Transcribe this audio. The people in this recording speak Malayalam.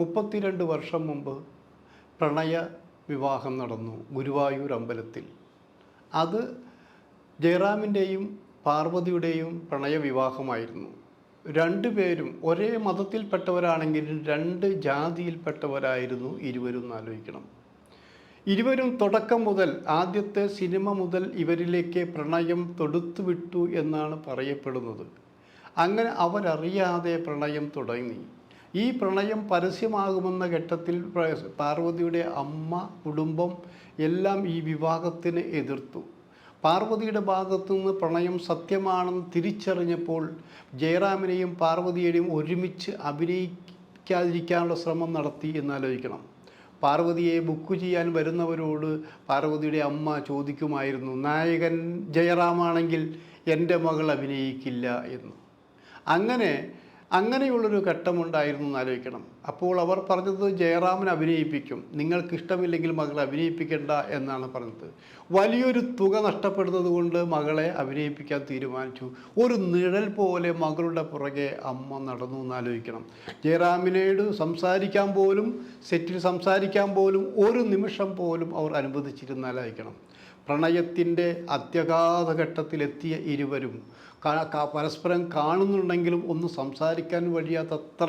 32 വർഷം മുമ്പ് പ്രണയ വിവാഹം നടന്നു ഗുരുവായൂർ അമ്പലത്തിൽ. അത് ജയറാമിൻ്റെയും പാർവതിയുടെയും പ്രണയ വിവാഹമായിരുന്നു. രണ്ടുപേരും ഒരേ മതത്തിൽപ്പെട്ടവരാണെങ്കിലും രണ്ട് ജാതിയിൽപ്പെട്ടവരായിരുന്നു ഇരുവരും എന്നാലോചിക്കണം. ഇരുവരും തുടക്കം മുതൽ ആദ്യത്തെ സിനിമ മുതൽ ഇവരിലേക്ക് പ്രണയം തൊടുത്തുവിട്ടു എന്നാണ് പറയപ്പെടുന്നത്. അങ്ങനെ അവരറിയാതെ പ്രണയം തുടങ്ങി. ഈ പ്രണയം പരസ്യമാകുമെന്ന ഘട്ടത്തിൽ പാർവതിയുടെ അമ്മ, കുടുംബം എല്ലാം ഈ വിവാഹത്തിന് എതിർത്തു. പാർവതിയുടെ ഭാഗത്തുനിന്ന് പ്രണയം സത്യമാണെന്ന് തിരിച്ചറിഞ്ഞപ്പോൾ ജയറാമിനെയും പാർവതിയെയും ഒരുമിച്ച് അഭിനയിക്കാതിരിക്കാനുള്ള ശ്രമം നടത്തി എന്നാലോചിക്കണം. പാർവതിയെ ബുക്ക് ചെയ്യാൻ വരുന്നവരോട് പാർവതിയുടെ അമ്മ ചോദിക്കുമായിരുന്നു, നായകൻ ജയറാമാണെങ്കിൽ എൻ്റെ മകൾ അഭിനയിക്കില്ല എന്ന്. അങ്ങനെയുള്ളൊരു ഘട്ടമുണ്ടായിരുന്നു എന്നാലോചിക്കണം. അപ്പോൾ അവർ പറഞ്ഞത് ജയറാമിനെ അഭിനയിപ്പിക്കും, നിങ്ങൾക്കിഷ്ടമില്ലെങ്കിൽ മകളെ അഭിനയിപ്പിക്കേണ്ട എന്നാണ് പറഞ്ഞത്. വലിയൊരു തുക നഷ്ടപ്പെടുന്നത് കൊണ്ട് മകളെ അഭിനയിപ്പിക്കാൻ തീരുമാനിച്ചു. ഒരു നിഴൽ പോലെ മകളുടെ പുറകെ അമ്മ നടന്നു എന്നാലോചിക്കണം. ജയറാമിനോട് സംസാരിക്കാൻ പോലും, സെറ്റിൽ സംസാരിക്കാൻ പോലും ഒരു നിമിഷം പോലും അവർ അനുവദിച്ചിരുന്നാലായിരിക്കണം. പ്രണയത്തിൻ്റെ അത്യഗാധഘട്ടത്തിലെത്തിയ ഇരുവരും പരസ്പരം കാണുന്നുണ്ടെങ്കിലും ഒന്ന് സംസാരിക്കാൻ വഴിയാത്തത്ര